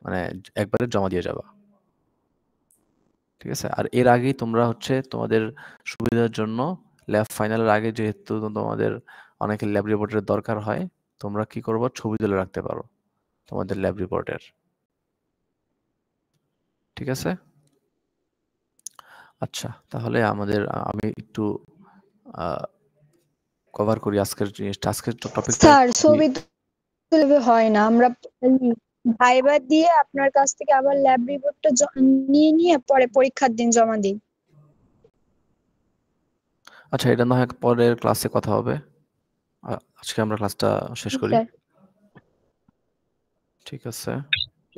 মানে একবারে জমা দিয়ে যাবা। ঠিক আছে? আর এর আগেই তোমরা হচ্ছে তোমাদের সুবিধার জন্য ল্যাব ফাইনালের আগে যেহেতু তোমাদের অনেকের ল্যাব রিপোর্টের দরকার হয়, তোমরা কি করবো, ছবি তুলে রাখতে পারো তোমাদের ল্যাব রিপোর্টের। ঠিক আছে? আচ্ছা, তাহলে আমি একটু কভার করি আজকের জিনিসটা। আজকের টপিকটা স্যার ছবি তুলে হয় না, আমরা ভাইবা দিয়ে আপনার কাছ থেকে আবার ল্যাব রিপোর্টটা নিয়ে পরে পরীক্ষার দিন জমা দিই। আচ্ছা, এটা না হয় পরের ক্লাসে কথা হবে। আজকে আমরা ক্লাসটা শেষ করি। স্যার ঠিক আছে?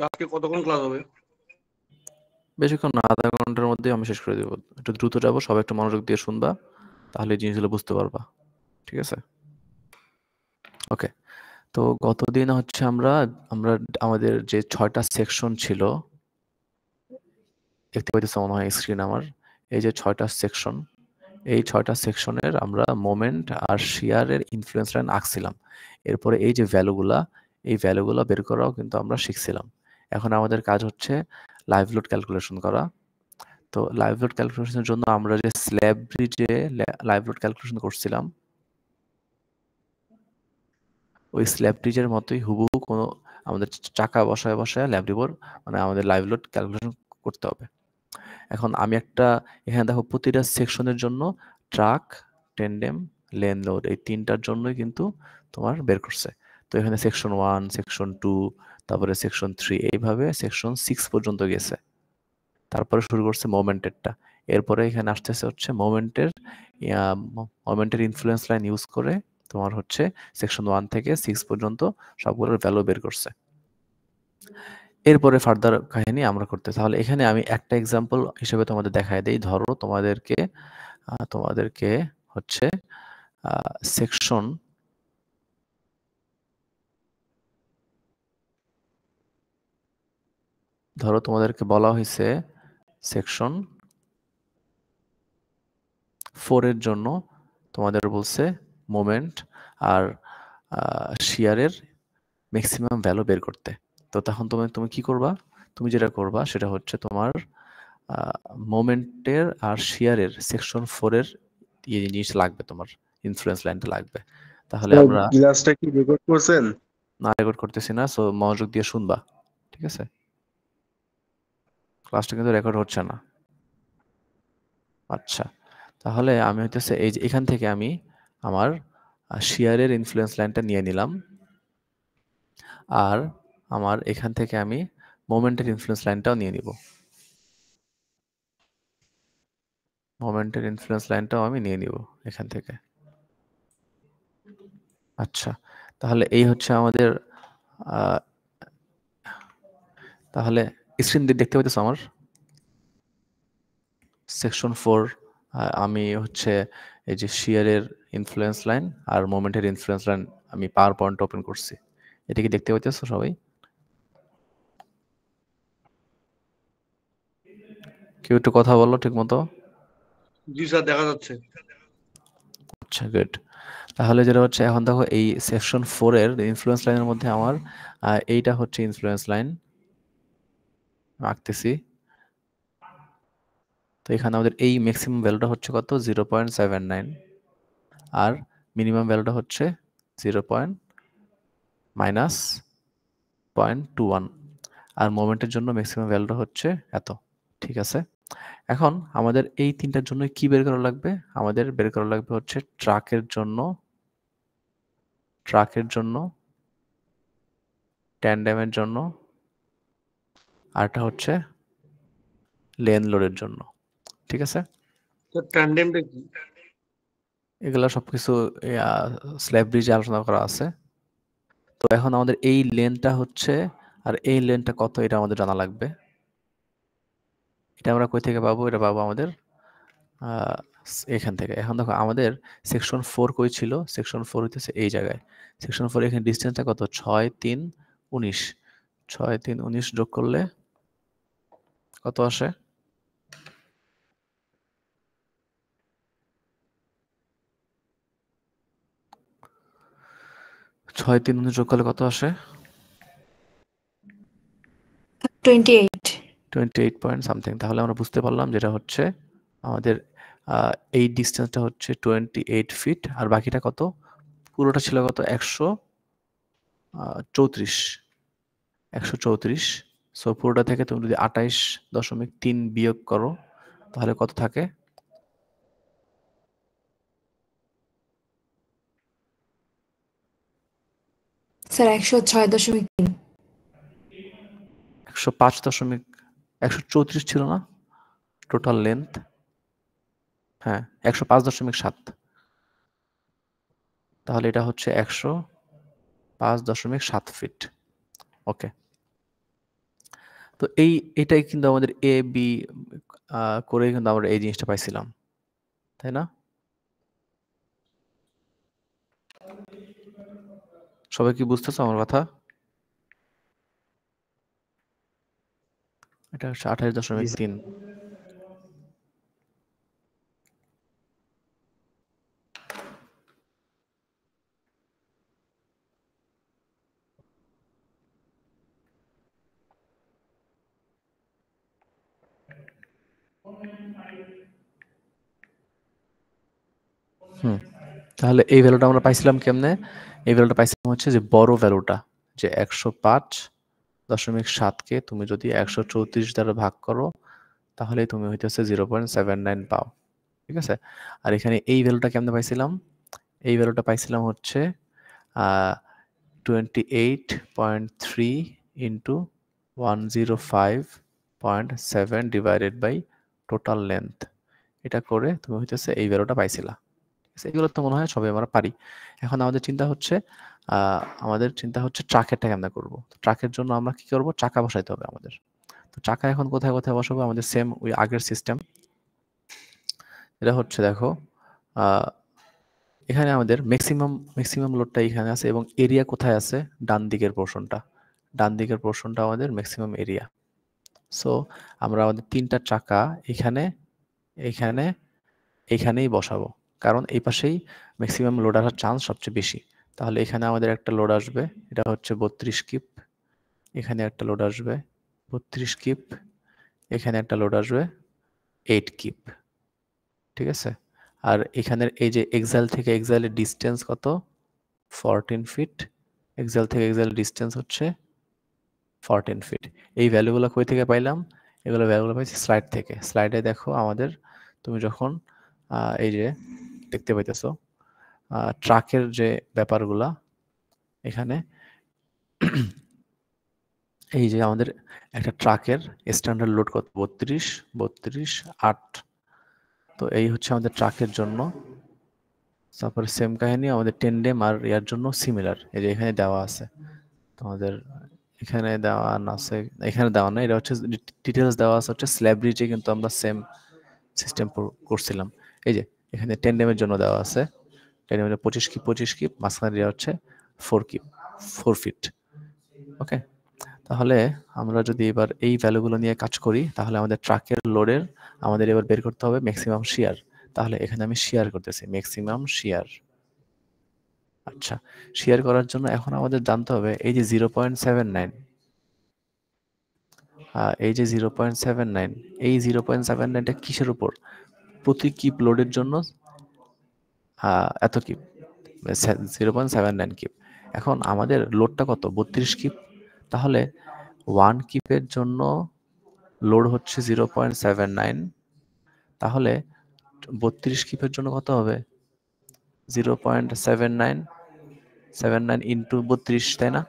আজকে কতক্ষণ ক্লাস হবে? বেশিক্ষণ না, আধা ঘন্টার মধ্যে আমি শেষ করে দেবো। একটু দ্রুত যাবো, সবাই একটু মনোযোগ দিয়ে শুনবা, তাহলে এই জিনিসগুলো বুঝতে পারবা। ঠিক আছে? ওকে। তো গতদিন হচ্ছে আমরা আমরা আমাদের যে 6টা সেকশন ছিল, দেখতে পাইতেছো মনে হয় স্ক্রিন আমার, এই যে 6টা সেকশন, এই 6টা সেকশনের আমরা মোমেন্ট আর শিয়ারের ইনফ্লুয়েন্স লাইন আঁকছিলাম। এরপরে এই যে ভ্যালুগুলা, এই ভ্যালুগুলা বের করাও কিন্তু আমরা শিখছিলাম। এখন আমাদের কাজ হচ্ছে লাইভ লোড ক্যালকুলেশন করা। তো লাইভ লোড ক্যালকুলেশনের জন্য আমরা যে স্ল্যাব ব্রিজে লাইভ লোড ক্যালকুলেশন করছিলাম, ওই স্ল্যাব ব্রিজের মতোই হুবহু কোনো আমাদের চাকা বসায় বসায় ল্যাব রিপোর্ট মানে আমাদের লাইভ লোড ক্যালকুলেশন করতে হবে। এখন আমি একটা এখানে দেখো প্রতিটা সেকশনের জন্য ট্রাক, টেন্ডেম, লেন লোড এই তিনটার জন্যই কিন্তু তোমার বের করছে। তো এখানে সেকশন 1, সেকশন 2, তারপরে সেকশন 3, এইভাবে সেকশন 6 পর্যন্ত গেছে। তারপরে শুরু করছে মোমেন্টেরটা। এরপরে এখানে আসতেছে হচ্ছে মোমেন্টের ইনফ্লুয়েন্স লাইন ইউজ করে তোমার হচ্ছে সেকশন 1 থেকে 6 পর্যন্ত সবগুলোর ভ্যালু বের করছে। এরপরে ফার্দার কাহিনী আমরা করতে। তাহলে এখানে আমি একটা এক্সাম্পল হিসেবে তোমাদের দেখায় দেই। ধরো তোমাদেরকে হচ্ছে সেকশন ধরো তোমাদেরকে বলা হয়েছে সেকশন 4 এর জন্য তোমাদের বলছে মোমেন্ট আর শিয়ারের ম্যাক্সিমাম ভ্যালু বের করতে। তো তখন তুমি কি করবা? তুমি যেটা করবা সেটা হচ্ছে তোমার মোমেন্টের আর শিয়ারের সেকশন 4 এর এই জিনিস লাগবে, তোমার ইনফ্লুয়েন্স লাইনটা লাগবে। তাহলে আমরা ক্লাসটা কি রেকর্ড করছেন? না রেকর্ড করতেছি না, সো মনোযোগ দিয়ে শুনবা। ঠিক আছে? ক্লাসটা কিন্তু রেকর্ড হচ্ছে না। আচ্ছা, তাহলে আমি হইতেছে এই যে এখান থেকে আমি আমার শিয়ারের ইনফ্লুয়েন্স লাইনটা নিয়ে নিলাম, আর আমার এখান থেকে আমি মোমেন্টের ইনফ্লুয়েন্স লাইনটাও নিয়ে নিব। মোমেন্টের ইনফ্লুয়েন্স লাইনটাও আমি নিয়ে নিব এখান থেকে। আচ্ছা, তাহলে এই হচ্ছে আমাদের আহ, তাহলে স্ক্রিন দেখতে পাইতেছো আমার সেকশন 4। আমি হচ্ছে এই যে শিয়ারের ইনফ্লুয়েন্স লাইন আর মোমেন্টের ইনফ্লুয়েন্স লাইন আমি পাওয়ার পয়েন্ট ওপেন করছি। এটা কি দেখতে পাইতেছো সবাই? কেউ একটু কথা বলো ঠিক মতো। জি স্যার, দেখা যাচ্ছে। আচ্ছা, গুড। তাহলে যেটা হচ্ছে এখন দেখো এই সেকশন 4 এর ইনফ্লুয়েন্স লাইনের মধ্যে আমার এইটা হচ্ছে ইনফ্লুয়েন্স লাইন আঁকতেছি। তো এখানে আমাদের এই ম্যাক্সিমাম ভ্যালুটা হচ্ছে কত, 0.79, আর মিনিমাম ভ্যালুটা হচ্ছে 0.-0.21, আর মোমেন্টের জন্য ম্যাক্সিমাম ভ্যালুটা হচ্ছে এত। ঠিক আছে? এখন আমাদের এই তিনটার জন্য কি বের করা লাগবে? আমাদের বের করা লাগবে হচ্ছে ট্রাকের জন্য, ট্যান্ডেমের জন্য, আরটা হচ্ছে লেন লোডের জন্য। ঠিক আছে? স্যার ট্যান্ডেমটা কি? এগুলা সবকিছু স্ল্যাব ব্রিজে আলোচনা করা আছে। তো এখন আমাদের এই লেনটা হচ্ছে আর এই লেনটা কত এটা আমাদের জানা লাগবে। এটা আমরা কই থেকে পাবো? এটা পাবো আমাদের আহ, এখান থেকে। এখন দেখো আমাদের সেকশন 4 কই ছিল? সেকশন 4 হইতেছে এই জায়গায়। সেকশন 4 এখানে ডিস্টেন্সটা কত? 6, 3, 19। 6, 3, 19 যোগ করলে কত আসে? 6, 3, 19 যোগ করলে কত আসে? 28 পয়েন্ট সামথিং। তাহলে আমরা বুঝতে পারলাম যেটা হচ্ছে আমাদের এই ডিস্টেন্সটা হচ্ছে 28 ফিট, আর বাকিটা কত? পুরোটা ছিল কত? 134। সো পুরোটা থেকে তুমি যদি 28.3 বিয়োগ করো তাহলে কত থাকে? স্যার 106.3 134 ছিল না টোটাল লেন্থ? হ্যাঁ, 105.7। তাহলে এটা হচ্ছে 105.7 ফিট। ওকে, তো এটাই কিন্তু আমাদের এ বি করে কিন্তু আমরা এই জিনিসটা পাইছিলাম, তাই না? সবাই কি বুঝতেছো আমার কথা? এটা হচ্ছে 28.3। তাহলে এই ভ্যালুটা আমরা পাইছিলাম কেমনে? এই ভ্যালুটা পাইছিলাম হচ্ছে যে বড় ভ্যালুটা, যে 105.7কে তুমি যদি 134 দ্বারা ভাগ করো তাহলে তুমি হইতেছে 0.79 পাও, ঠিক আছে? আর এখানে এই ভ্যালুটা কেমনে পাইছিলাম? এই ভ্যালুটা পাইছিলাম হচ্ছে 28.3 into 105.7 divided by total length. এটা করে তুমি হইতেছে এই ভ্যালুটা পাইছিলা। এগুলো তো মনে হয় সবাই আমরা পারি। এখন আমাদের চিন্তা হচ্ছে ট্রাকেরটা কেমনে করব। ট্রাকের জন্য আমরা কি করব? চাকা বসাইতে হবে আমাদের। তো চাকা এখন কোথায় কোথায় বসাবো? আমাদের সেম ওই আগের সিস্টেম। এটা হচ্ছে দেখো, এখানে আমাদের ম্যাক্সিমাম লোডটা এখানে আছে এবং এরিয়া কোথায় আছে? ডান দিকের পোর্শনটা আমাদের ম্যাক্সিমাম এরিয়া। সো আমরা আমাদের 3টা চাকা এখানেই বসাবো, কারণ এই পাশেই ম্যাক্সিমাম লোড আসার চান্স সবচেয়ে বেশি। তাহলে এখানে আমাদের একটা লোড আসবে, এটা হচ্ছে 32 কিপ। এখানে একটা লোড আসবে 32 কিপ। এখানে একটা লোড আসবে 8 কিপ, ঠিক আছে? আর এখানের এই যে এক্সাইল থেকে এক্সাইলের ডিস্টেন্স কত? 14 ফিট। এক্সাইল থেকে এক্সাইল ডিস্টেন্স হচ্ছে 14 ফিট। এই ভ্যালুগুলো কই থেকে পাইলাম? এগুলো ভ্যালুগুলো পাইছি স্লাইড থেকে। স্লাইডে দেখো আমাদের, তুমি যখন এই যে দেখতে পাইতেছো ট্রাকের যে ব্যাপারগুলা এখানে এই যে আমাদের একটা ট্রাকের স্ট্যান্ডার্ড লোড কত? 32, 8। তো এই হচ্ছে আমাদের ট্রাকের জন্য। তারপরে সেম কাহিনী আমাদের টেন্ডেম আর ইয়ার জন্য সিমিলার। এই যে এখানে দেওয়া আছে তোমাদের, এখানে দেওয়া আছে, এখানে দেওয়া না, এটা হচ্ছে ডিটেলস দেওয়া আছে হচ্ছে স্ল্যাব ব্রিজে, কিন্তু আমরা সেম সিস্টেম করছিলাম। এই যে এখানে টেন্ডেমের জন্য দেওয়া আছে, টেন্ডেমের 25 কিপ, মাঝখানে দেওয়া হচ্ছে 4 ফিট। ওকে, তাহলে আমরা যদি এবার এই ভ্যালুগুলো নিয়ে কাজ করি তাহলে আমাদের ট্রাকের লোডের আমাদের এবার বের করতে হবে ম্যাক্সিমাম শিয়ার। তাহলে এখানে আমি শিয়ার করতেছি ম্যাক্সিমাম শিয়ার। আচ্ছা, শিয়ার করার জন্য এখন আমাদের জানতে হবে এই যে 0.79, এই যে 0.79, এই 0.79টা কিসের উপর? প্রতি কিপ লোডের জন্য এত কিপ, 0.79 কিপ। এখন আমাদের লোডটা কত? 32 কিপ। তাহলে 1 কিপের জন্য লোড হচ্ছে 0.79, তাহলে 32 কিপের জন্য কত হবে? 0.79 ইন্টু 32, তাই না?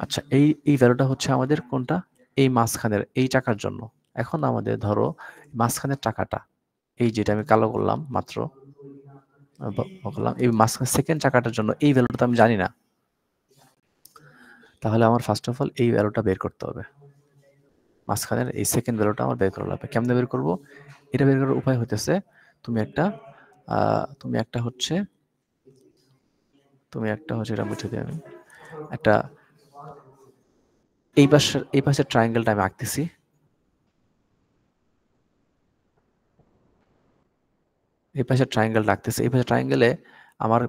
আচ্ছা, এই ভ্যালুটা হচ্ছে আমাদের কোনটা? এই মাঝখানের এই চাকার জন্য। এখন আমাদের ধরো মাঝখানের চাকাটা, এই যেটা আমি কালো করলাম মাত্র, এই মাঝখানে সেকেন্ড চাকাটার জন্য এই ভ্যালুটা তো আমি জানি না। তাহলে আমার ফার্স্ট অফ অল এই ভ্যালুটা বের করতে হবে। মাঝখানের এই সেকেন্ড ভ্যালুটা আমার বের করা লাগবে। কেমনে বের করব? এটা বের করার উপায় হতেছে তুমি একটা হচ্ছে এটা মুছে দিই আমি। একটা এই পাশের ট্রায়াঙ্গেলটা আমি আঁকতেছি। এই পাশে ট্রায়াঙ্গেল রাখতেছে। এই পাশে ট্রায়াঙ্গেলে আমার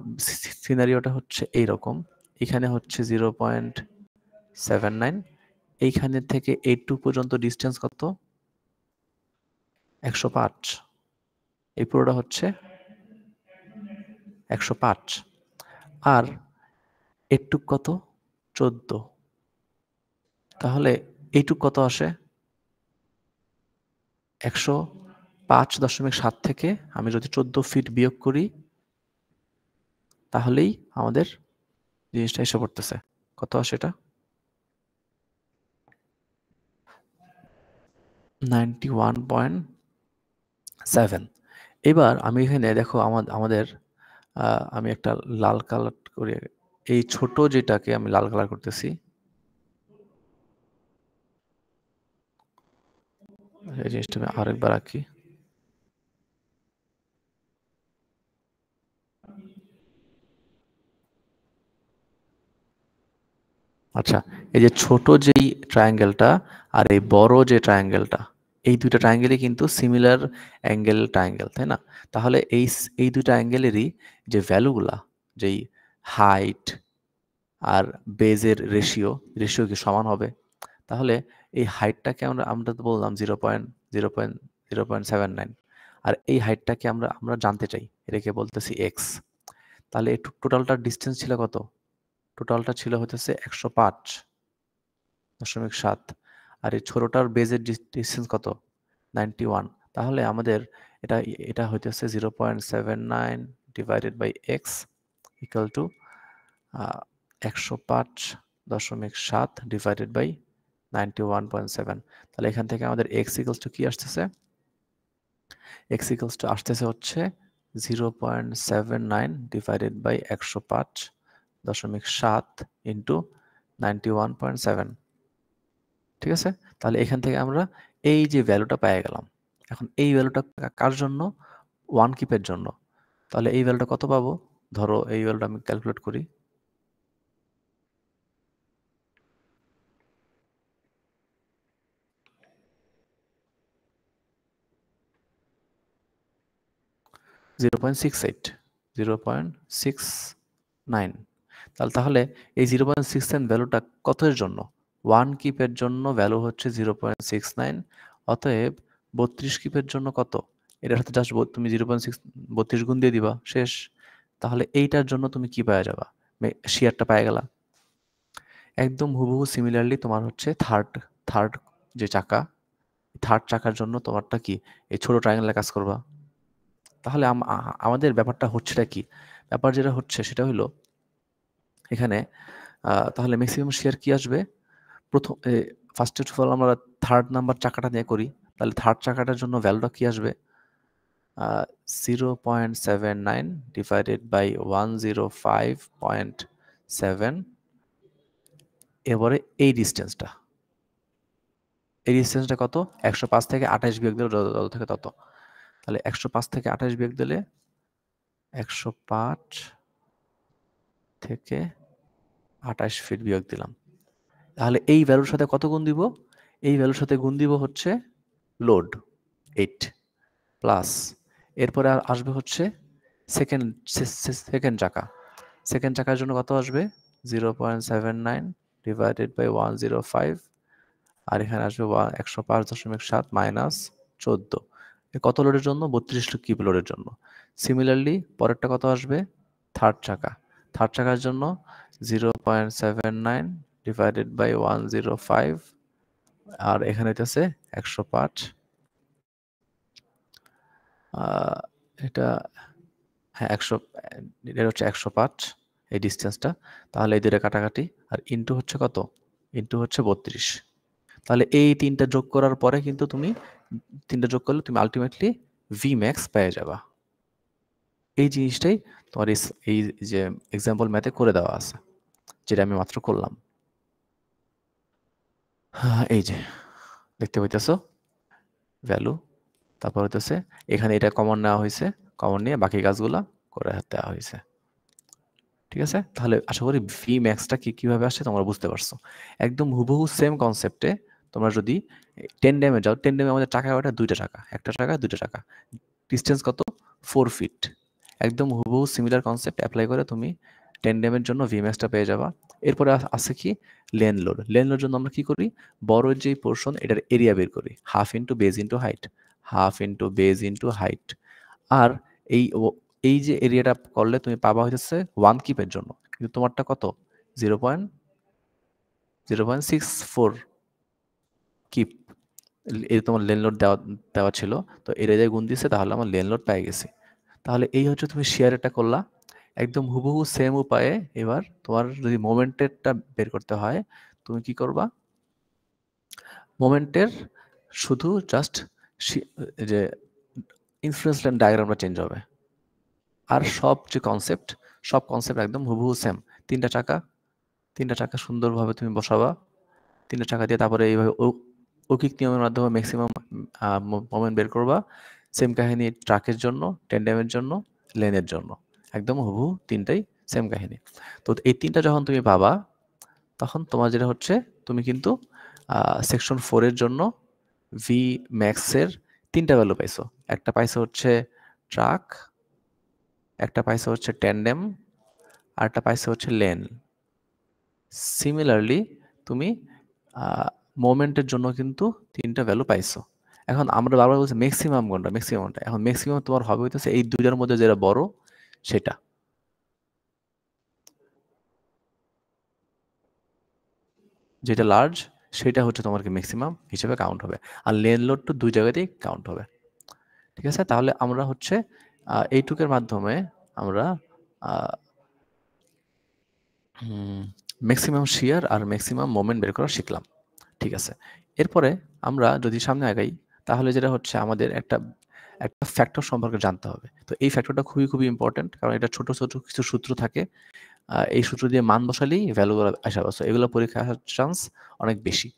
সিনারিওটা হচ্ছে এইরকম। এখানে হচ্ছে 0.79, এইখানে থেকে এইটুকু পর্যন্ত ডিস্টেন্স কত? 105। এই পুরোটা হচ্ছে 105। আর এইটুক কত? 14। তাহলে এইটুক কত আসে? 105.7 থেকে আমি যদি 14 ফিট বিয়োগ করি তাহলেই আমাদের জিনিসটা এসে পড়তেছে। কত আসে এটা? 91.7। এবার আমি এখানে দেখো আমাদের আমি একটা লাল কালার করে এই ছোট যেটাকে আমি লাল কালার করতেছি। এই জিনিসটা আমি আরেকবার আঁকি। আচ্ছা, এই যে ছোট যেই ট্রায়াঙ্গেলটা আর এই বড় যে ট্রায়াঙ্গেলটা, এই দুইটা ট্রায়াঙ্গেলই কিন্তু সিমিলার অ্যাঙ্গেল ট্রায়াঙ্গেল, তাই না? তাহলে এই দুইটা অ্যাঙ্গেলেরই যে ভ্যালুগুলা, যেই হাইট আর বেজের রেশিও কি সমান হবে? তাহলে এই হাইটটাকে আমরা তো বললাম 0.79, আর এই হাইটটাকে আমরা জানতে চাই, এটাকে বলতেছি এক্স। তাহলে এই টোটালটার ডিস্টেন্স ছিল কত? টোটালটা ছিল হইতেছে 105.7, আর এই ছোটটার বেজের ডিস্টেন্স কত? 91। তাহলে আমাদের এটা হইতেছে 0.79 divided by x equal to 105.7 divided by 91.7। তাহলে এখান থেকে আমাদের এক্স ইকুয়ালস টু কি আসতেছে? এক্স ইকুয়ালস টু আসতেছে হচ্ছে 0.79 ডিভাইডেড বাই 105.7 ইন্টু 91.7। ঠিক আছে? তাহলে এখান থেকে আমরা এই যে ভ্যালুটা পেয়ে গেলাম। এখন এই ভ্যালুটা কার জন্য? ওয়ান কিপের জন্য। তাহলে এই ভ্যালুটা কত পাবো? ধরো এই ভ্যালুটা আমি ক্যালকুলেট করি। .69। তাহলে এই 0.69 ভ্যালুটা কতের জন্য? ওয়ান কিপের জন্য ভ্যালু হচ্ছে 0.69। অতএব 32 কিপের জন্য কত? এটার সাথে জাস্ট তুমি 0.6 গুণ দিয়ে দিবা, শেষ। তাহলে এইটার জন্য তুমি কি পাওয়া যাবা? শেয়ারটা পাওয়া গেলা। একদম হুবহু সিমিলারলি তোমার হচ্ছে থার্ড যে চাকা, থার্ড চাকার জন্য তোমারটা কি? এই ছোট ট্রায়াঙ্গেলে কাজ করবা। তাহলে আমাদের ব্যাপারটা হচ্ছেটা কি? ব্যাপার যেটা হচ্ছে সেটা হলো এখানে তাহলে ম্যাক্সিমাম শেয়ার কি আসবে? ফার্স্ট অফ অল আমরা থার্ড নাম্বার চাকাটা নিয়ে করি। তাহলে থার্ড চাকাটার জন্য ভ্যালুটা কি আসবে? 0.79 ডিভাইডেড বাই 105.7। এবারে এই ডিস্টেন্সটা কত? 105 থেকে 28 বিয়োগ দিলে যত থেকে তত। তাহলে 105 থেকে 28 বিয়োগ দিলে 105 থেকে 28 ফিট বিয়োগ দিলাম। তাহলে এই ভ্যালুর সাথে কত গুণ দিব? এই ভ্যালুর সাথে গুণ দিব হচ্ছে লোড 8 প্লাস, এরপরে আসবে হচ্ছে সেকেন্ড চাকা। সেকেন্ড চাকার জন্য কত আসবে? 0.79 ডিভাইডেড বাই 105, আর এখানে আসবে 105.7 মাইনাস 14। কত লোডের জন্য? 32 কিপ লোডের জন্য। সিমিলারলি পরেরটা কত আসবে? থার্ড চাকার জন্য 0.79 ডিভাইডেড বাই 105, আর এখানে হইতেছে 105। এটা হ্যাঁ 100, এটা হচ্ছে 105 এই ডিস্টেন্সটা। তাহলে এই দুটো কাটাকাটি, আর ইন্টু হচ্ছে কত? ইন্টু হচ্ছে 32। তাহলে এই তিনটা যোগ করার পরে কিন্তু তিনটা যোগ করলে তুমি আলটিমেটলি ভি ম্যাক্স পেয়ে যাবা। এই জিনিসটাই তোমার এই যে এক্সাম্পল ম্যাথে করে দেওয়া আছে, যেটা আমি মাত্র করলাম। এই যে দেখতে পাইতেছো ভ্যালু, তারপর হইতেছে এখানে এটা কমন নেওয়া হয়েছে, কমন নিয়ে বাকি কাজগুলা করে দেওয়া হয়েছে। ঠিক আছে? তাহলে আশা করি ভি ম্যাক্সটা কিভাবে আসছে তোমরা বুঝতে পারছো। একদম হুবহু সেম কনসেপ্টে তোমরা যদি টেন্ডেমে যাও, টেন্ডেমে আমাদের চাকা ওটা দুইটা চাকা, একটা চাকা দুইটা চাকা, ডিস্টেন্স কত? 4 ফিট। একদম হুবহু সিমিলার কনসেপ্ট অ্যাপ্লাই করে তুমি টেন্ডেমের জন্য ভিম্যাক্সটা পেয়ে যাবা। এরপরে আছে কি লেন লোড। লেন লোড জন্য আমরা কি করি, বড় যে পোর্শন এটার এরিয়া বের করি, half into base into height, half into base into height. আর এই যে এরিয়াটা করলে তুমি পাবা হচ্ছে 1 কিপের জন্য, কিন্তু তোমারটা কত 0.64 কিপ, এই তোমার লেন লোড দেওয়া ছিল, তো এরিয়া গুণ দিছে, তাহলে আমার লেন লোড পেয়ে গেছি। তাহলে এই হচ্ছে তুমি শেয়ারটা করলা একদম হুবহু সেম উপায়ে। এবার তোমার যদি মোমেন্টেরটা বের করতে হয়, তুমি কি করবা, মোমেন্টের শুধু জাস্ট যে ইনফ্লুয়েন্স লাইন ডায়াগ্রামটা চেঞ্জ হবে, আর সব কনসেপ্ট একদম হুবহু সেম। তিনটা চাকা সুন্দরভাবে তুমি বসাবা, তিনটা চাকা দিয়ে তারপরে এইভাবে ঔকিক নিয়মের মাধ্যমে ম্যাক্সিমাম মোমেন্ট বের করবা। সেম কাহিনী ট্রাকের জন্য, টেন্ডেমের জন্য, লেনের জন্য, একদম হুবহু তিনটাই সেম কাহিনী। তো এই তিনটা যখন তুমি পাবা, তখন তোমার যেটা হচ্ছে, তুমি কিন্তু সেকশন 4 এর জন্য ভি ম্যাক্সের তিনটা ভ্যালু পাইছো। একটা পাইছো হচ্ছে ট্রাক, একটা পাইছো হচ্ছে ট্যান্ডেম, আর একটা পাইছো হচ্ছে লেন। সিমিলারলি তুমি মোমেন্টের জন্য কিন্তু তিনটা ভ্যালু পাইছো। এখন আমরা বারবার বলছি ম্যাক্সিমাম কোনটা, ম্যাক্সিমামটা। এখন ম্যাক্সিমাম তোমার হবে হইতেছে এই দুইটার মধ্যে যেটা বড় সেটা, যেটা লার্জ সেটা হচ্ছে তোমার কি ম্যাক্সিমাম হিসেবে কাউন্ট হবে, আর লেন লোড তো দুই জায়গাতেই কাউন্ট হবে। ঠিক আছে, তাহলে আমরা হচ্ছে এইটুকের মাধ্যমে আমরা ম্যাক্সিমাম শিয়ার আর ম্যাক্সিমাম মোমেন্ট বের করা শিখলাম। ঠিক আছে, এরপরে আমরা যদি সামনে আগাই, তাহলে যেটা হচ্ছে আমাদের একটা ফ্যাক্টর সম্পর্কে জানতে হবে। তো এই ফ্যাক্টরটা খুবই ইম্পর্টেন্ট, কারণ এটা ছোট কিছু সূত্র থাকে, এই সূত্র দিয়ে মান বসালেই ভ্যালুগুলো আসা বসে, এগুলো পরীক্ষা আসার চান্স অনেক বেশি।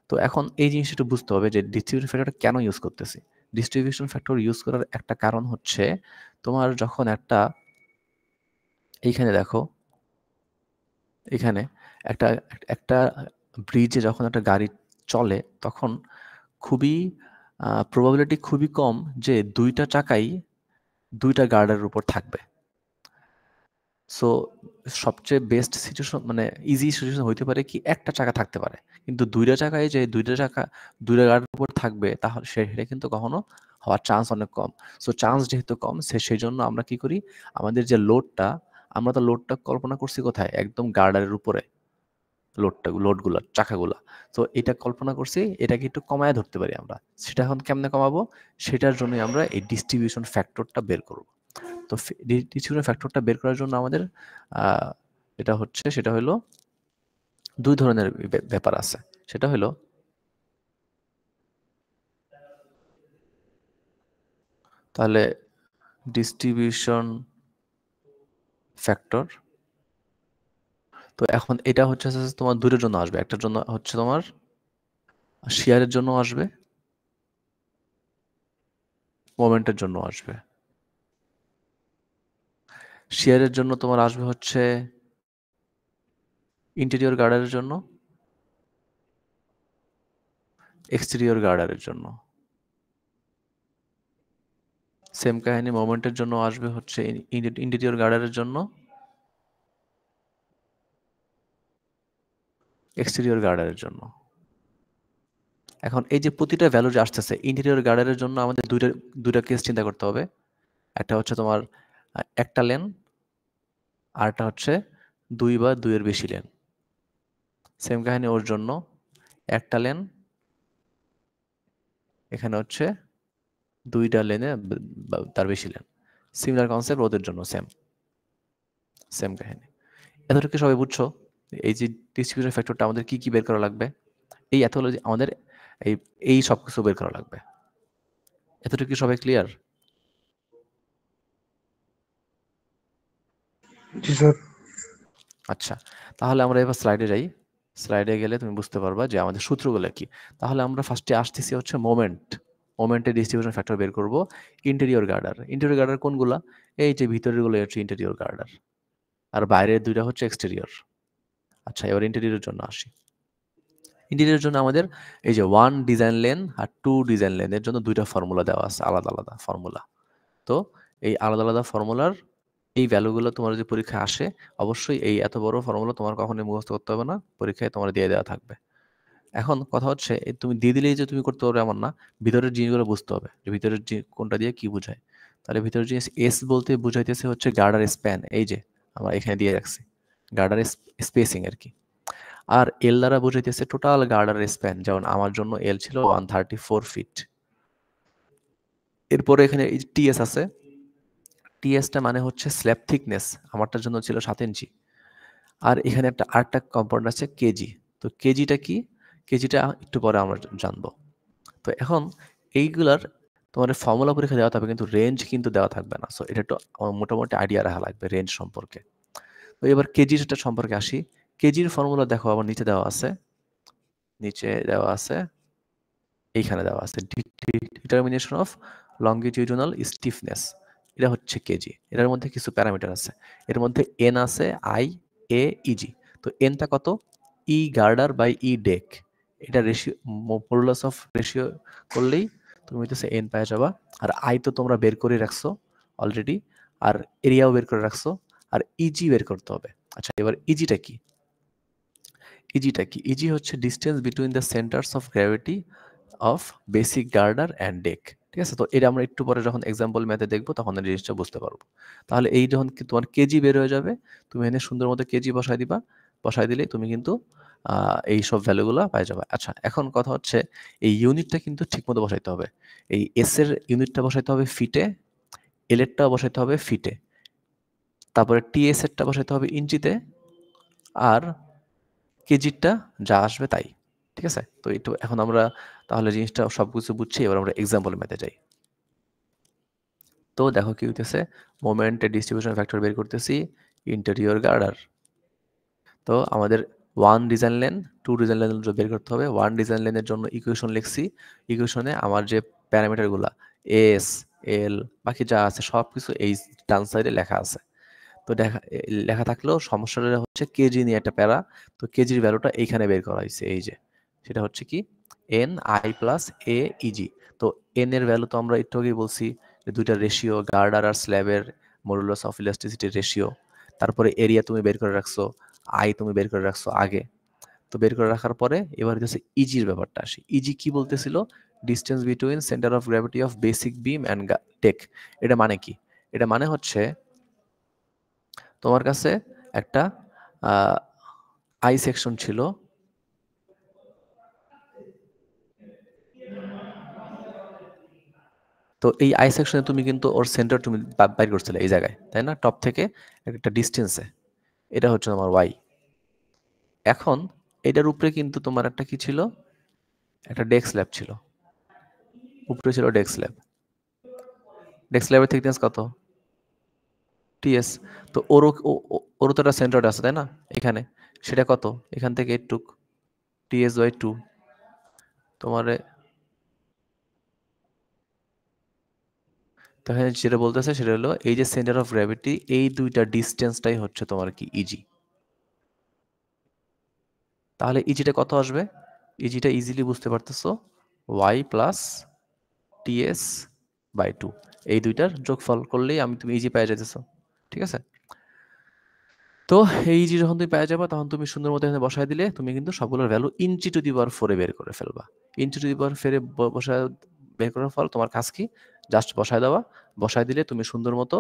তো এখন এই জিনিসটা একটু বুঝতে হবে যে ডিস্ট্রিবিউশন ফ্যাক্টরটা কেন ইউজ করতেছি। ডিস্ট্রিবিউশন ফ্যাক্টর ইউজ করার একটা কারণ হচ্ছে, তোমার যখন এইখানে দেখো, এখানে একটা ব্রিজে যখন একটা গাড়ি চলে, তখন খুবই প্রবাবিলিটি খুবই কম যে দুইটা চাকাই দুইটা গার্ডের উপর থাকবে। সো সবচেয়ে বেস্ট সিচুয়েশন, মানে ইজি সিচুয়েশন হইতে পারে কি একটা চাকা থাকতে পারে, কিন্তু দুইটা চাকায় যে দুইটা গার্ডের উপর থাকবে, তাহলে সেটা কিন্তু কখনো হওয়ার চান্স অনেক কম। সো চান্স যেহেতু কম, সেই জন্য আমরা কি করি, আমাদের যে লোডটা, আমরা তো লোডটা কল্পনা করছি কোথায়, একদম গার্ডারের উপরে লোডগুলা চাকাগুলা। তো এটা কল্পনা করছি, এটাকে একটু কমায় ধরতে পারি আমরা। সেটা এখন কেমনে কমাবো, সেটার জন্য আমরা এই ডিস্ট্রিবিউশন ফ্যাক্টরটা বের করব। তো ডিস্ট্রিবিউশন ফ্যাক্টরটা বের করার জন্য আমাদের সেটা হলো দুই ধরনের ব্যাপার আছে। সেটা হলো তাহলে ডিস্ট্রিবিউশন ফ্যাক্টর, তো এখন এটা হচ্ছে তোমার দুটোর জন্য আসবে, একটার জন্য হচ্ছে তোমার শেয়ারের জন্য আসবে, মোমেন্টের জন্য আসবে। শেয়ারের জন্য তোমার আসবে হচ্ছে ইন্টেরিয়র গার্ডারের জন্য, এক্সটেরিয়র গার্ডারের জন্য। সেম কাহিনী মোমেন্টের জন্য আসবে হচ্ছে ইন্টেরিয়র গার্ডারের জন্য, এক্সটেরিয়র গার্ডারের জন্য। এখন এই যে প্রতিটা ভ্যালু যে আসতেছে, ইন্টেরিয়র গার্ডারের জন্য আমাদের দুইটা কেস চিন্তা করতে হবে। একটা হচ্ছে তোমার একটা লেন, আর একটা হচ্ছে 2 বা 2 এর বেশি লেন। সেম কাহিনী ওর জন্য, একটা লেন, এখানে হচ্ছে 2টা লেনে তার বেশি লেন। সিমিলার কনসেপ্ট ওদের জন্য, সেম কাহিনী। এতটুকু সবাই বুঝছো? এই যে ডিস্ট্রিবিউশন ফ্যাক্টরটা আমাদের কি বের করা লাগবে, এই এতগুলো আমাদের এই সব কিছু বের করা লাগবে। এতটুকু সবাই ক্লিয়ার? জি স্যার। আচ্ছা, তাহলে আমরা এবার স্লাইডে যাই। স্লাইডে গেলে তুমি বুঝতে পারবা যে আমাদের সূত্রগুলো কি। তাহলে আমরা ফার্স্টে আসতেছি হচ্ছে মোমেন্টের ডিস্ট্রিবিউশন ফ্যাক্টর বের করব। ইন্টেরিয়র গার্ডার কোনগুলা, এই যে ভিতরের গুলো হচ্ছে ইন্টেরিয়র গার্ডার, আর বাইরের দুইটা হচ্ছে এক্সটেরিয়র। আচ্ছা, এবার ইন্টেরিয়রের জন্য আসি। ইন্টেরিয়রের জন্য আমাদের এই যে 1 ডিজাইন লেন আর 2 ডিজাইন লেনের জন্য দুইটা ফর্মুলা দেওয়া আছে, আলাদা ফর্মুলা। তো এই আলাদা ফর্মুলার এই ভ্যালুগুলো তোমার যদি পরীক্ষায় আসে, অবশ্যই এই এত বড় ফর্মুলা তোমার কখনোই মুখস্থ করতে হবে না, পরীক্ষায় তোমার দিয়ে দেওয়া থাকবে। এখন কথা হচ্ছে তুমি দিয়ে দিলেই যে তুমি করতে পারবে এমন না, ভিতরের জিনিসগুলো বুঝতে হবে যে ভিতরের কোনটা দিয়ে কি বোঝায়। তাহলে ভিতরের জিনিস এস বলতে বুঝাইতেছে হচ্ছে গার্ডার স্প্যান, এই যে আমরা এখানে দিয়ে রাখছি গার্ডার স্পেসিং আর কি। আর এল দ্বারা বুঝাইতেছে টোটাল গার্ডার স্প্যান, যেমন আমার জন্য এল ছিল 134 ফিট। এরপরে এখানে টিএস আছে, টিএসটা মানে হচ্ছে স্ল্যাব থিকনেস, আমারটার জন্য ছিল 7 ইঞ্চি। আর এখানে আরেকটা কম্পাউন্ড আছে কেজি। তো কেজিটা কি, কেজিটা একটু পরে আমরা জানবো। তো এখন এইগুলার তোমার ফর্মুলা পরীক্ষা দেওয়া থাকবে, কিন্তু রেঞ্জ কিন্তু দেওয়া থাকবে না। সো এটা একটু মোটামুটি আইডিয়া রাখা লাগবে রেঞ্জ সম্পর্কে। তো এবার কেজিটা সম্পর্কে আসি। কেজির ফর্মুলা দেখো আবার নিচে দেওয়া আছে, নিচে দেওয়া আছে, এইখানে দেওয়া আছে ডিটারমিনেশন অফ লঙ্গিটিউডিনাল স্টিফনেস। এটা হচ্ছে কেজি। এটার মধ্যে কিছু প্যারামিটার আছে, এর মধ্যে এন আছে, আই, এ, ইজি। তো এনটা কত, ই গার্ডার বাই ই ডেক। এটা রেশিও, মডুলাস অফ রেশিও করলেই তুমি হইতেছে এন পাওয়া যাবা। আর আই তো তোমরা বের করে রাখছো অলরেডি, আর এরিয়াও বের করে রাখছো, আর ইজি বের করতে হবে। আচ্ছা, এবার ইজিটা কি, ইজিটা কি, ইজি হচ্ছে distance between the saunters of gravity of basic garter and day. ঠিক আছে, তো এটা আমরা একটু পরে যখন এক্সাম্পল ম্যাথে দেখবো তখন এই জিনিসটা বুঝতে পারবো। তাহলে এই যখন তোমার কেজি বের হয়ে যাবে, তুমি এখানে সুন্দর মতো কেজি বসাই দিবা, বসাই দিলে তুমি কিন্তু এই সব ভ্যালুগুলো পাই যাবে। আচ্ছা, এখন কথা হচ্ছে এই ইউনিটটা কিন্তু ঠিক মতো বসাইতে হবে। এই এস এর ইউনিটটা বসাইতে হবে ফিটে, এল এরটা বসাইতে হবে ফিটে, তারপরে টিএস এরটা বসাইতে হবে ইঞ্চিতে, আর কেজিটা যা আসবে তাই। ঠিক আছে, তো একটু এখন আমরা তাহলে জিনিসটা সবকিছু বুঝছি, এবার আমরা এক্সাম্পল মেথে যাই। তো দেখো কি হইতেছে, মোমেন্টের ডিস্ট্রিবিউশন ফ্যাক্টর বের করতেছি, ইন্টেরিয়র গার্ডার। তো আমাদের 1 ডিজাইন লেন 2 ডিজাইন লেন বের করতে হবে। 1 ডিজাইন লেনের জন্য ইকুয়েশন লিখছি, ইকুয়েশনে আমার যে প্যারামিটারগুলা এস, এল, বাকি যা আছে সব কিছু এই ডান সাইডে লেখা আছে। তো লেখা থাকলেও সমস্যাটা হচ্ছে কেজি নিয়ে একটা প্যারা। তো কেজির ভ্যালুটা এইখানে বের করা হয়েছে, এই যে সেটা হচ্ছে কি N I plus A e g. তো এন এর ভ্যালু তো আমরা একটু আগেই বলছি যে দুইটা রেশিও, গার্ডার আর স্ল্যাবের মডুলাস অফ ইলাস্টিসিটির রেশিও। তারপরে এরিয়া তুমি বের করে রাখছো, আই তুমি বের করে রাখছো আগে। তো বের করে রাখার পরে এবার হচ্ছে ইজির ব্যাপারটা আসি। ইজি কি বলতেছিল, distance between centre of gravity of basic beam and take. এটা মানে কি, এটা মানে হচ্ছে তোমার কাছে একটা আই সেকশন ছিল, তো এই আই সেকশনে তুমি কিন্তু ওর সেন্টার তুমি বাইর করছিলে এই জায়গায়, তাই না, টপ থেকে একটা ডিস্টেন্সে। এটা হচ্ছে তোমার ওয়াই। এখন এটার উপরে কিন্তু তোমার একটা কি ছিল, একটা ডেস্ক স্ল্যাব ছিল, উপরে ছিল ডেস্ক স্ল্যাব। ডেস্ক স্ল্যাবের থিকনেস কত, টিএস। তো ওরও তো একটা সেন্টার আছে তাই না এখানে, সেটা কত, এখান থেকে এইটুক টিএস বাই 2। তোমার তো এখানে যেটা বলতেছে সেটা হলো এই যে সেন্টার অফ গ্র্যাভিটি, এই দুইটা ডিস্টেন্সটাই হচ্ছে তোমার কি ইজি। তাহলে ইজিটা কত আসবে, ইজিটা ইজিলি বুঝতে পারতেছো, ওয়াই প্লাস টিএস বাই 2, এই দুইটার যোগফল করলেই তুমি ইজি পেয়ে যেতেছো। ঠিক আছে, তো এই ইজি যখন তুমি পেয়ে যাবে তখন তুমি সুন্দর মতো এখানে বসায় দিলে তুমি কিন্তু সবগুলোর ভ্যালু ইঞ্চি টু দি পাওয়ার 4 বের করে ফেলবা। ইঞ্চি টু দি পাওয়ার 4 বসায় বের করার ফল তোমার কাজ কি, জাস্ট বসায় দেওয়া। বসায় দিলে তুমি সুন্দর মতো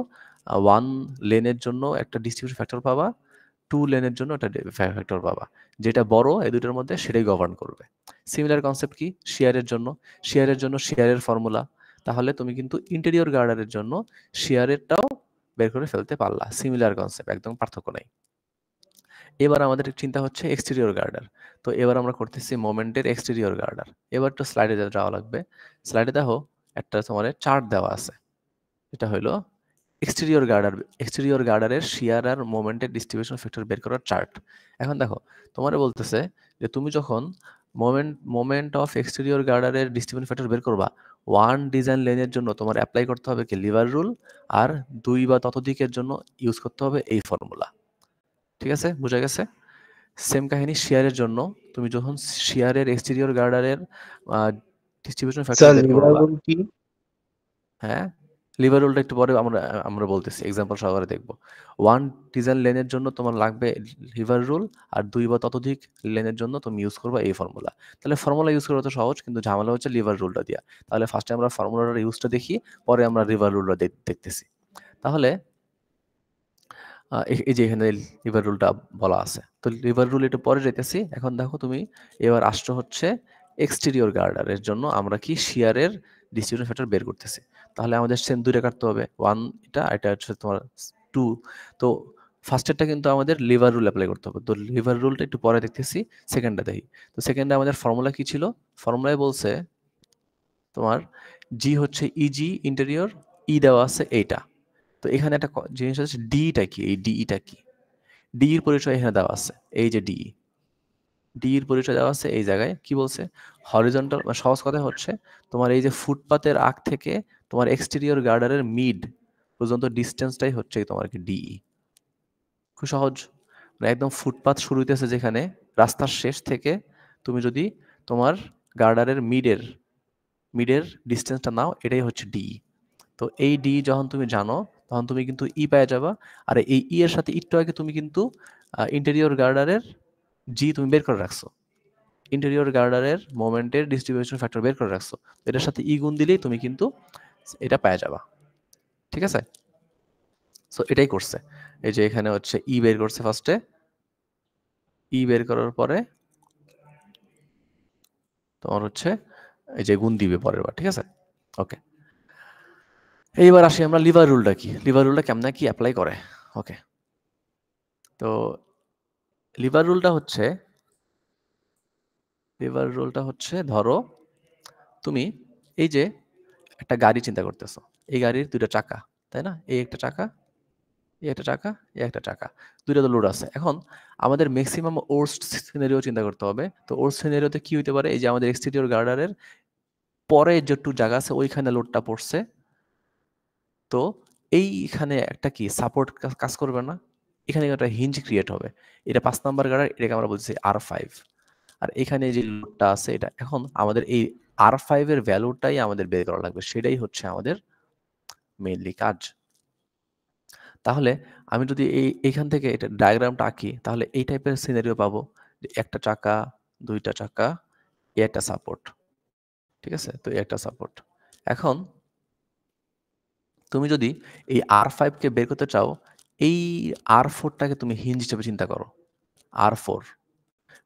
1 লেনের জন্য একটা ডিস্ট্রিবিউশন ফ্যাক্টর পাবা, 2 লেনের জন্য একটা ফ্যাক্টর পাবা। যেটা বড় এই দুটোর মধ্যে সেটাই গভর্ন করবে। সিমিলার কনসেপ্ট কি, শেয়ারের জন্য, শেয়ারের ফর্মুলা। তাহলে তুমি কিন্তু ইন্টেরিয়র গার্ডারের জন্য শেয়ারেরটাও বের করে ফেলতে পারলা। সিমিলার কনসেপ্ট, একদম পার্থক্য নাই। এবার আমাদের চিন্তা হচ্ছে এক্সটেরিয়র গার্ডার। তো এবার আমরা করতেছি মোমেন্টের এক্সটেরিয়র গার্ডার। এবার তো স্লাইডে যাওয়া লাগবে। স্লাইডে দেখো একটা তোমার চার্ট দেওয়া আছে, এটা হলো এক্সটেরিয়র গার্ডারের শিয়ার আর মোমেন্টের ডিস্ট্রিবিউশন ফ্যাক্টর বের করার চার্ট। এখন দেখো তোমার বলতেছে যে তুমি যখন মোমেন্ট অফ এক্সটেরিয়র গার্ডারের ডিস্ট্রিবিউশন ফ্যাক্টর বের করবা, 1 ডিজাইন লেনের জন্য তোমার অ্যাপ্লাই করতে হবে কি লিভার রুল, আর 2 বা ততোধিকের জন্য ইউজ করতে হবে এই ফর্মুলা। ঠিক আছে, বোঝা গেছে। সেম কাহিনী শেয়ারের জন্য, তুমি যখন শেয়ারের এক্সটেরিয়র গার্ডারের ডিস্ট্রিবিউশন ফ্যাক্টর বের করবা, কি? হ্যাঁ লিভার রুলটা একটু পরে আমরা আমরা বলতেছি, এক্সাম্পল সহকারে দেখব। 1 ডিজাইন লেনের জন্য তোমার লাগবে লিভার রুল, আর 2 বা ততোধিক লেনের জন্য তুমি ইউজ করবা এই ফর্মুলা। তাহলে ফর্মুলা ইউজ করা তো সহজ, কিন্তু ঝামেলা হচ্ছে লিভার রুলটা দিয়া। তাহলে ফার্স্টে আমরা ফর্মুলাটার ইউজটা দেখি, পরে আমরা লিভার রুলটা দেখতেছি। তাহলে এই যে এখানে লিভার রুলটা বলা আছে, তো লিভার রুল একটু পরে যেতেছি। এখন দেখো তুমি এবার আসছো হচ্ছে এক্সটেরিয়র গার্ডারের জন্য আমরা কি শিয়ারের ডিস্ট্রিবিউশন ফ্যাক্টর বের করতেছি। তাহলে আমাদের সেম দুইটা কাটতে হবে, 1 এটা হচ্ছে তোমার 2। তো ফার্স্টেরটা কিন্তু আমাদের লিভার রুল অ্যাপ্লাই করতে হবে, তো লিভার রুলটা একটু পরে দেখতেছি, সেকেন্ডটা দেখি। তো সেকেন্ডে আমাদের ফর্মুলা কি ছিল? ফর্মুলায় বলছে তোমার জি হচ্ছে ইজি ইন্টেরিয়র, ই দেওয়া আছে এইটা। তো এখানে একটা জিনিস হচ্ছে ডিটা কি, এই ডিটা কি? ডি এর পরিচয় এখানে দেওয়া আছে, এই যে ডি, ডি এর পরিচয় দেওয়া আছে এই জায়গায়। কি বলছে? হরিজন্টাল, সহজ কথা হচ্ছে তোমার এই যে ফুটপাতের আগ থেকে তোমার এক্সটেরিয়র গার্ডারের মিড পর্যন্ত ডিস্টেন্সটাই হচ্ছে তোমার কি ডিই। খুব সহজ, মানে একদম ফুটপাত শুরু হইতেছে যেখানে, রাস্তার শেষ থেকে তুমি যদি তোমার গার্ডারের মিডের ডিস্টেন্সটা নাও, এটাই হচ্ছে ডিই। তো এই ডি যখন তুমি জানো, তখন তুমি কিন্তু ই পেয়ে যাবা। আর এই ই এর সাথে একটু আগে তুমি কিন্তু ইন্টেরিয়র গার্ডারের জি তুমি বের করে রাখছো, ইন্টেরিয়র গার্ডারের মোমেন্টের ডিস্ট্রিবিউশন ফ্যাক্টর বের করে রাখছো। এটার সাথে ই গুণ দিলেই তুমি কিন্তু এটা পেয়ে যাবা। ঠিক আছে? সো এটাই করছে। এই যে এখানে হচ্ছে ই বের করছে ফার্স্টে, ই বের করার পরে তোমার হচ্ছে এই যে গুণ দিবে পরের বার। ঠিক আছে? ওকে, এইবার আসি আমরা লিভার রুলটা কি, লিভার রুলটা কেমনে কি অ্যাপ্লাই করে। ওকে, তো লিভার রুলটা হচ্ছে, লিভার রুলটা হচ্ছে ধরো তুমি এই যে একটা গাড়ি চিন্তা করতেছো, এই গাড়ির দুইটা চাকা, তাই না? এই একটা চাকা, এই একটা চাকা, এই একটা চাকা, দুইটা তো লোড আছে। এখন আমাদের ম্যাক্সিমাম ওর্স্ট সিনারিও চিন্তা করতে হবে। তো ওর্স্ট সিনারিওতে কি হইতে পারে? এই যে আমাদের এক্সটেরিয়র গার্ডারের পরে যেটুকু জায়গা আছে ওইখানে লোডটা পড়ছে। তো এইখানে একটা কি সাপোর্ট কাজ করবে না? এখানে একটা হিঞ্জ ক্রিয়েট হবে। এটা 5 নাম্বার গার্ডার, এটাকে আমরা বলছি R5। আর এখানে যে লোডটা আছে এটা, এখন আমাদের এই R5 এর ভ্যালুটাই আমাদের বের করা লাগবে, সেটাই হচ্ছে আমাদের মেইনলি কাজ। তাহলে আমি যদি এইখান থেকে এটা ডায়াগ্রামটা আঁকি, তাহলে এই টাইপের সিনারিও পাবো যে একটা চাকা, দুইটা চাকা, এ একটা সাপোর্ট। ঠিক আছে? তো একটা সাপোর্ট। এখন তুমি যদি এই R5 কে বের করতে চাও, এই R4 টাকে তুমি হিঞ্জ হিসেবে চিন্তা করো। R4,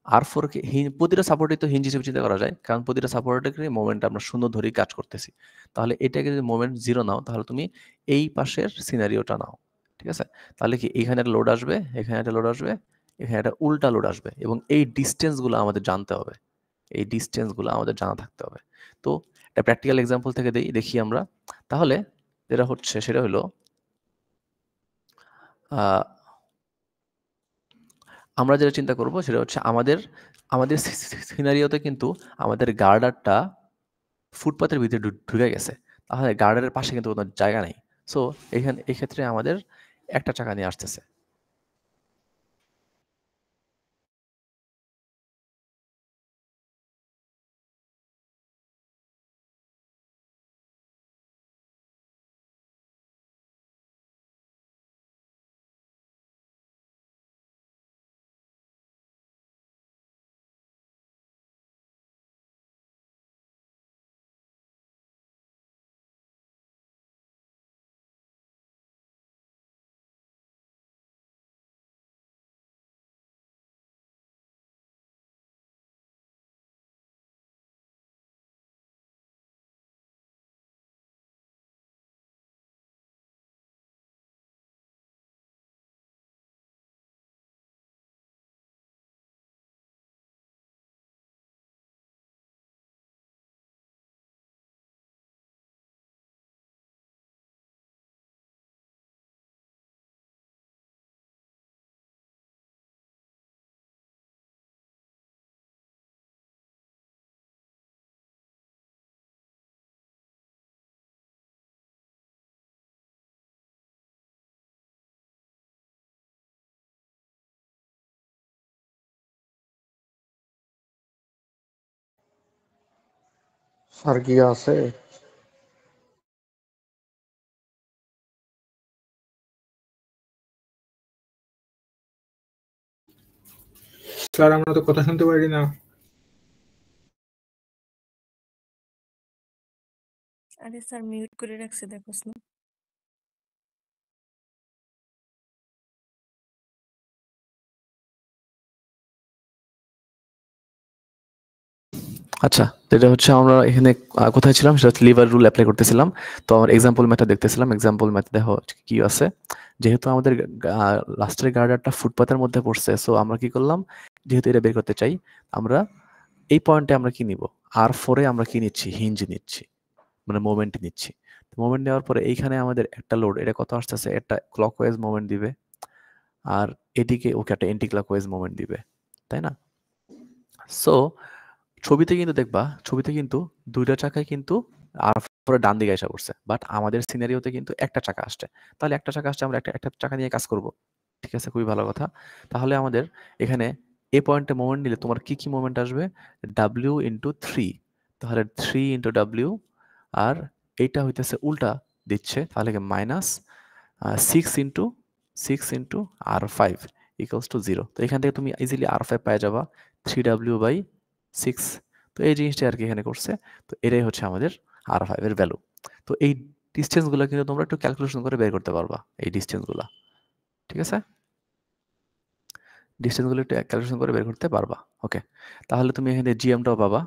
R4 কে প্রতিটা সাপোর্টই তো হিঞ্জ হিসেবে চিন্তা করা যায়, কারণ প্রতিটা সাপোর্টের মোমেন্ট আমরা শূন্য ধরেই কাজ করতেছি। তাহলে এটাকে যদি মোমেন্ট 0 নাও, তাহলে তুমি এই পাশের সিনারিওটা নাও। ঠিক আছে? তাহলে কি এখানে একটা লোড আসবে, এখানে একটা লোড আসবে, এখানে একটা উল্টা লোড আসবে, এবং এই ডিসটেন্সগুলো আমাদের জানতে হবে। এই ডিসটেন্সগুলো আমাদের জানা থাকতে হবে। তো একটা প্র্যাকটিক্যাল এক্সাম্পল থেকে দেখি আমরা। তাহলে যেটা হচ্ছে সেটা হলো আহ, আমরা যেটা চিন্তা করব সেটা হচ্ছে আমাদের আমাদের সিনারিওতে কিন্তু আমাদের গার্ডারটা ফুটপাতের ভিতরে ঢুকে গেছে। তাহলে গার্ডারের পাশে কিন্তু কোনো জায়গা নেই। সো এখানে এই ক্ষেত্রে আমাদের একটা চাকা নিয়ে আসতেছে। স্যার কি আছে? স্যার আমরা তো কথা শুনতে পারি না। আরে স্যার মিউট করে রাখছে দেখোস না। আচ্ছা, যেটা হচ্ছে আমরা এখানে কোথায় ছিলাম সেটা হচ্ছে লিভার রুল অ্যাপ্লাই করতেছিলাম। তো আমার এক্সাম্পল ম্যাথড দেখতেছিলাম। এক্সাম্পল ম্যাথড দেখো কি আছে। যেহেতু আমাদের লাস্টের গার্ডারটা ফুটপাতের মধ্যে পড়ছে, সো আমরা কি করলাম, যেহেতু এটা বের করতে চাই, আমরা এই পয়েন্টে আমরা কি নিব, R4 এ আমরা কি নিচ্ছি, হিঞ্জ নিচ্ছি, মানে মোমেন্ট নিচ্ছি। মোমেন্ট নেওয়ার পরে এইখানে আমাদের একটা লোড, এটা কত আসতেছে, একটা ক্লকওয়াইজ মোমেন্ট দিবে, আর এদিকে ওকে একটা এন্টি ক্লকওয়াইজ মোমেন্ট দিবে, তাই না? সো ছবিতে কিন্তু দেখবা, ছবিতে কিন্তু দুইটা চাকায় কিন্তু R4 ডান দিকে এসে পড়ছে, বাট আমাদের সিনারিওতে কিন্তু একটা চাকা আসছে। তাহলে একটা চাকা আসছে, আমরা একটা চাকা নিয়ে কাজ করব। ঠিক আছে, খুবই ভালো কথা। তাহলে আমাদের এখানে এ পয়েন্টে মোমেন্ট নিলে তোমার কি কি মোমেন্ট আসবে, W ইন্টু 3, তাহলে 3 ইন্টু W, আর এইটা হইতেছে উল্টা দিচ্ছে, তাহলে minus 6 into R5 equals to 0। তো এখান থেকে তুমি ইজিলি R5 পেয়ে যাবা 3W/6। তো এই জিনিসটা আর কি এখানে করছে। তো এটাই হচ্ছে আমাদের R5 এর ভ্যালু। তো এই ডিস্টেন্সগুলো কিন্তু তোমরা একটু ক্যালকুলেশন করে বের করতে পারবা, এই ডিস্টেন্সগুলো। ঠিক আছে, ডিস্টেন্সগুলো একটু ক্যালকুলেশন করে বের করতে পারবা। ওকে, তাহলে তুমি এখানে জিএমটাও পাবা।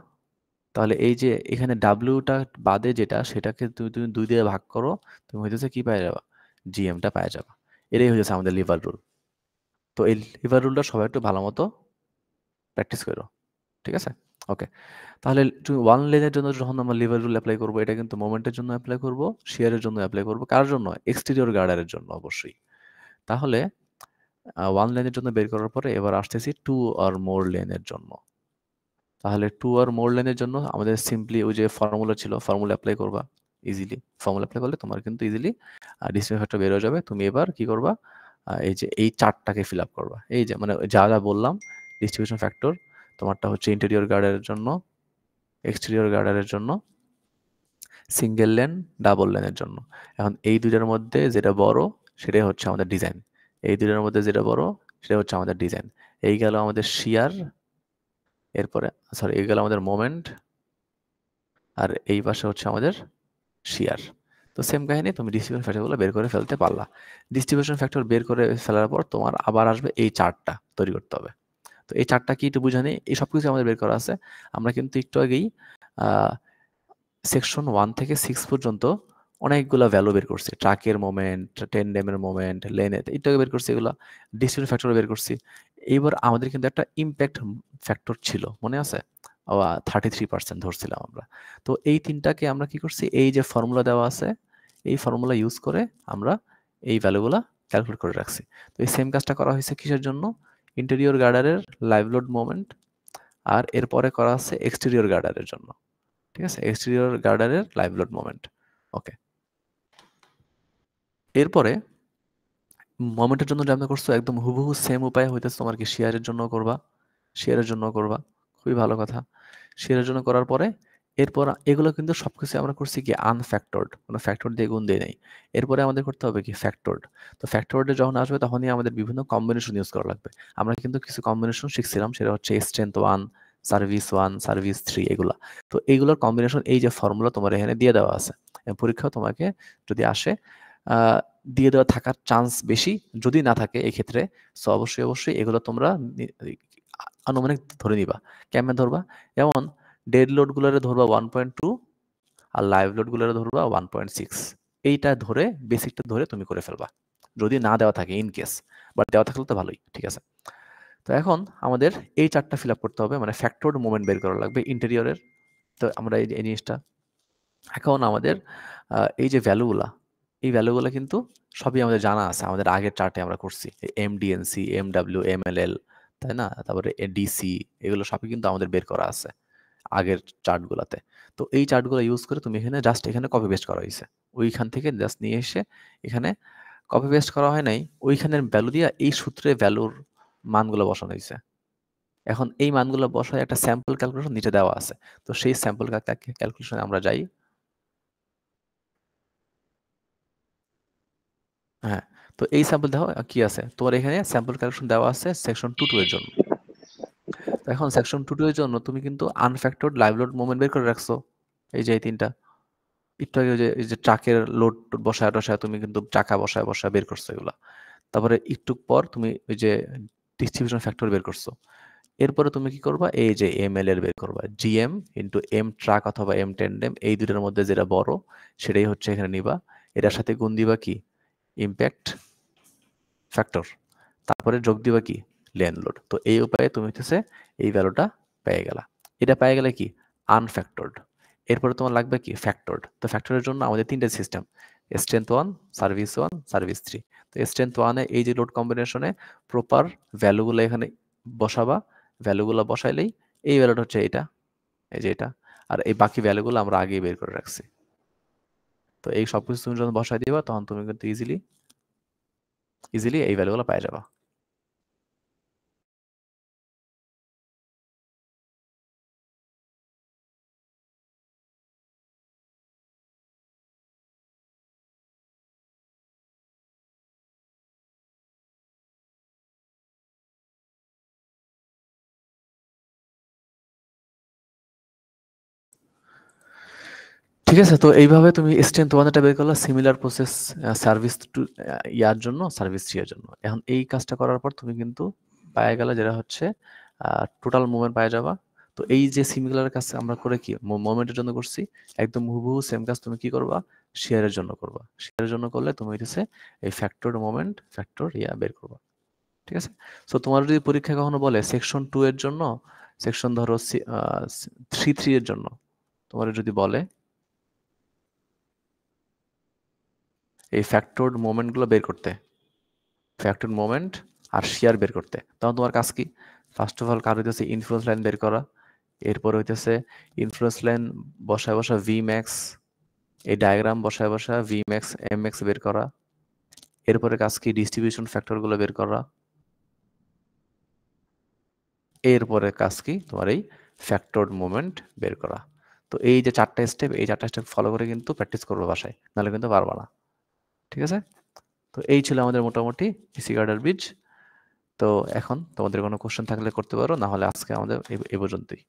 তাহলে এই যে এখানে ডাব্লিউটা বাদে যেটা, সেটাকে তুমি 2 দিয়ে ভাগ করো, তুমি হইতেছে কি পেয়ে যাবা, জিএমটা পেয়ে যাবা। এটাই হচ্ছে আমাদের লিভার রুল। তো এই লিভার রুলটা সবাই একটু ভালো মতো প্র্যাকটিস করো। ঠিক আছে, ওকে। তাহলে ওয়ান লেনের জন্য যখন আমরা লিভার রুল অ্যাপ্লাই করবো, এটা কিন্তু মোমেন্টের জন্য অ্যাপ্লাই করব, শিয়ারের জন্য অ্যাপ্লাই করব, কার জন্য, এক্সটেরিয়র গার্ডারের জন্য অবশ্যই। তাহলে ওয়ান লেনের জন্য বের করার পরে এবার আসতেছি 2 অর মোর লেনের জন্য। তাহলে 2 অর মোর লেনের জন্য আমাদের সিম্পলি ওই যে ফর্মুলা ছিল, ফর্মুলা অ্যাপ্লাই করবা ইজিলি। ফর্মুলা অ্যাপ্লাই করলে তোমার কিন্তু ইজিলি ডিস্ট্রিবিউশন ফ্যাক্টর বের হয়ে যাবে। তুমি এবার কি করবা, এই যে এই চার্টটাকে ফিল আপ করবা। এই যে মানে যা যা বললাম, ডিস্ট্রিবিউশন ফ্যাক্টর তোমারটা হচ্ছে ইন্টেরিয়র গার্ডারের জন্য, এক্সটেরিয়র গার্ডারের জন্য, সিঙ্গেল লেন, ডাবল লেনের জন্য। এখন এই দুইটার মধ্যে যেটা বড় সেটাই হচ্ছে আমাদের ডিজাইন। এই দুইটার মধ্যে যেটা বড় সেটা হচ্ছে আমাদের ডিজাইন। এই গেল আমাদের শিয়ার, এরপরে সরি এই গেল আমাদের মোমেন্ট, আর এই পাশে হচ্ছে আমাদের শিয়ার। তো সেম কাহিনী, তুমি ডিস্ট্রিবিউশন ফ্যাক্টরগুলো বের করে ফেলতে পারলা। ডিস্ট্রিবিউশন ফ্যাক্টর বের করে ফেলার পর তোমার আবার আসবে এই চার্টটা তৈরি করতে হবে। তো এই চার্টটা কি একটু বুঝে নিই, এই সব কিছু আমাদের বের করা আছে। আমরা কিন্তু একটু আগেই সেকশন 1 থেকে 6 পর্যন্ত অনেকগুলা ভ্যালু বের করছি, ট্রাকের মোমেন্ট, টেন্ডেমের মোমেন্ট, লেনে একটু আগে বের করছি, এগুলো ডিস্ট্রিবিউশন ফ্যাক্টর বের করছি। এইবার আমাদের কিন্তু একটা ইম্প্যাক্ট ফ্যাক্টর ছিল, মনে আছে, 33% ধরছিলাম আমরা। তো এই তিনটাকে আমরা কি করছি, এই যে ফর্মুলা দেওয়া আছে, এই ফর্মুলা ইউজ করে আমরা এই ভ্যালুগুলা ক্যালকুলেট করে রাখছি। তো এই সেম কাজটা করা হয়েছে কিসের জন্য, ইন্টেরিয়র গার্ডারের লাইভ লোড মোমেন্ট, আর এরপরে করা আছে এক্সটেরিয়র গার্ডারের জন্য। ঠিক আছে, এক্সটেরিয়র গার্ডারের লাইভ লোড মোমেন্ট। ওকে, এরপরে মোমেন্টের জন্য যেমন করছো একদম হুবহু সেম উপায় হইতেছে তোমার কি শেয়ারের জন্য করবা, শেয়ারের জন্য করবা, খুবই ভালো কথা। শেয়ারের জন্য করার পরে এরপর এগুলো কিন্তু সবকিছু আমরা করছি কি আনফ্যাক্টরড, কোনো ফ্যাক্টর দিয়ে গুণ দিয়ে নেই। এরপরে আমাদের করতে হবে কি ফ্যাক্টরড। তো ফ্যাক্টরডে যখন আসবে তখনই আমাদের বিভিন্ন কম্বিনেশন ইউজ করা লাগবে। আমরা কিন্তু কিছু কম্বিনেশন শিখছিলাম, সেটা হচ্ছে স্ট্রেংথ 1, সার্ভিস 1, সার্ভিস 3, এগুলা। তো এইগুলোর কম্বিনেশন, এই যে ফর্মুলা তোমার এখানে দিয়ে দেওয়া আছে, পরীক্ষাও তোমাকে যদি আসে দিয়ে দেওয়া থাকার চান্স বেশি, যদি না থাকে এই ক্ষেত্রে সো অবশ্যই এগুলো তোমরা আনুমানিক ধরে নিবা। কেমনে ধরবা, যেমন ডেড লোড গুলারে ধরবা 1.2, আর লাইভ লোড গুলারে ধরবা 1.6। এইটা ধরে, বেসিকটা ধরে তুমি করে ফেলবা, যদি না দেওয়া থাকে ইন কেস, বাট দেওয়া থাকলে তো ভালোই। ঠিক আছে, তো এখন আমাদের এই চার্টটা ফিল আপ করতে হবে, মানে ফ্যাক্টরড মোমেন্ট বের করা লাগবে ইন্টেরিয়রের। তো আমরা এই জিনিসটা এখন আমাদের এই যে ভ্যালুগুলা, এই ভ্যালুগুলো কিন্তু সবই আমাদের জানা আছে, আমাদের আগের চার্টে আমরা করছি, এমডিএনসি, এমডব্লিউ, এমএলএল, তাই না, তারপরে ডিসি, এগুলো সবই কিন্তু আমাদের বের করা আছে আগের চার্টগুলোতে। তো এই চার্টগুলো ইউজ করে তুমি এখানে জাস্ট এখানে কপি পেস্ট করা হয়েছে, ওইখান থেকে জাস্ট নিয়ে এসে এখানে কপি পেস্ট করা হয় নাই, ওইখানের ভ্যালু দিয়ে এই সূত্রে ভ্যালুর মানগুলো বসানো হয়েছে। এখন এই মানগুলো বসায় একটা স্যাম্পল ক্যালকুলেশন নিচে দেওয়া আছে। তো সেই স্যাম্পল ক্যালকুলেশনে আমরা যাই। হ্যাঁ, তো এই স্যাম্পল দেখো কি আছে তোমার এখানে, স্যাম্পল ক্যালকুলেশন দেওয়া আছে সেকশন 2.2 এর জন্য। এখন সেকশন 2 এর জন্য তুমি কিন্তু আনফ্যাক্টরড লাইভ লোড মোমেন্ট বের করে রাখছো, এই যে এই তিনটা। একটু আগে এই যে ট্রাকের লোড বসায় টসায় তুমি কিন্তু চাকা বসায় বসায় বের করছো এগুলা। তারপরে একটু পর তুমি ওই যে ডিস্ট্রিবিউশন ফ্যাক্টর বের করছো। এরপরে তুমি কি করবা, এই যে এমএল এর বের করবা, জিএম ইন্টু এম ট্রাক অথবা এম টেন্ডেম, এই দুটোর মধ্যে যেটা বড় সেটাই হচ্ছে এখানে নিবা। এটার সাথে গুণ দিবা কি, ইম্প্যাক্ট ফ্যাক্টর, তারপরে যোগ দিবা কি, লেন লোড। তো এই উপায়ে তুমি হচ্ছে এই ভ্যালুটা পেয়ে গেলা। এটা পেয়ে গেলে কি, আনফ্যাক্টরড। এরপরে তোমার লাগবে কি, ফ্যাক্টরড। তো ফ্যাক্টরের জন্য আমাদের তিনটে সিস্টেম, স্ট্রেংথ 1, সার্ভিস 1, সার্ভিস 3। তো স্ট্রেংথ 1 এ এই যে লোড কম্বিনেশনে প্রপার ভ্যালুগুলো এখানে বসাবা, ভ্যালুগুলো বসাইলেই এই ভ্যালুটা হচ্ছে এটা, এই যে এটা। আর এই বাকি ভ্যালুগুলো আমরা আগেই বের করে রাখছি। তো এই সব কিছু তুমি যখন বসাই দিবা তখন তুমি কিন্তু ইজিলি এই ভ্যালুগুলো পেয়ে যাবা। ঠিক আছে, তো এইভাবে তুমি স্ট্রেংথ 1 এটা বের করলা, সিমিলার প্রসেস সার্ভিস 2 ইয়ার জন্য, সার্ভিস 3 এর জন্য। এখন এই কাজটা করার পর তুমি কিন্তু পাওয়া গেল যেটা হচ্ছে টোটাল মোমেন্ট পাওয়া যাবা। তো এই যে সিমিলার কাজ আমরা করে কি মোমেন্টের জন্য করছি, একদম হুবহু সেম কাজ তুমি কি করবা, শেয়ারের জন্য করবা। শেয়ারের জন্য করলে তুমি হইতেছে এই ফ্যাক্টর মোমেন্ট ফ্যাক্টর বের করবা। ঠিক আছে। সো তোমার যদি পরীক্ষায় কখনো বলে সেকশন 2 এর জন্য, সেকশন ধরো 3 এর জন্য তোমার যদি বলে এই ফ্যাক্টরড মোমেন্টগুলো বের করতে, ফ্যাক্টরড মোমেন্ট আর শেয়ার বের করতে, তখন তোমার কাজ কি, ফার্স্ট অফ অল কার হইতেছে ইনফ্লুয়েন্স লাইন বের করা, এরপর হইতেছে ইনফ্লুয়েন্স লাইন বসায় বসা ভি ম্যাক্স, এই ডায়াগ্রাম বসায় বসা ভি ম্যাক্স এম ম্যাক্স বের করা, এরপরে কাজ কি ডিস্ট্রিবিউশন ফ্যাক্টরগুলো বের করা, এরপরে কাজ কি তোমার এই ফ্যাক্টরড মোমেন্ট বের করা। তো এই যে চারটা স্টেপ, এই চারটা স্টেপ ফলো করে কিন্তু প্র্যাকটিস করবো বাসায়, নাহলে কিন্তু পারবা না। ঠিক আছে। তো এই ছিল আমাদের মোটামুটি পিসি গার্ডার ব্রিজ। তো এখন তোমাদের কোনো কোশ্চেন থাকলে করতে পারো, না হলে আজকে আমাদের এই পর্যন্তই।